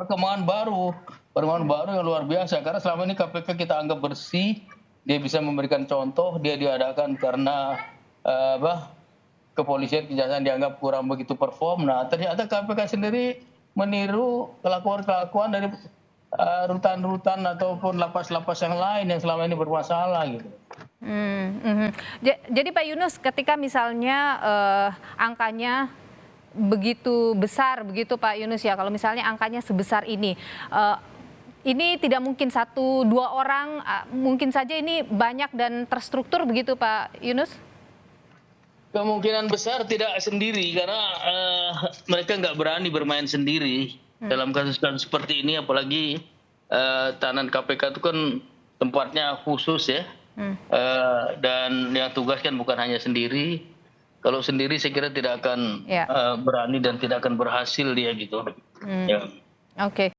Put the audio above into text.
perkembangan baru yang luar biasa. Karena selama ini KPK kita anggap bersih, dia bisa memberikan contoh, dia diadakan karena kepolisian kejaksaan dianggap kurang begitu perform. Nah, ternyata KPK sendiri meniru kelakuan-kelakuan dari rutan-rutan ataupun lapas-lapas yang lain yang selama ini bermasalah gitu. Jadi Pak Yunus, ketika misalnya angkanya begitu besar begitu Pak Yunus ya, kalau misalnya angkanya sebesar ini tidak mungkin 1-2 orang, mungkin saja ini banyak dan terstruktur begitu Pak Yunus? Kemungkinan besar tidak sendiri karena mereka nggak berani bermain sendiri dalam kasus-kasus seperti ini, apalagi tahanan KPK itu kan tempatnya khusus ya, dan yang tugas kan bukan hanya sendiri. Kalau sendiri saya kira tidak akan berani dan tidak akan berhasil dia gitu. Ya. Oke.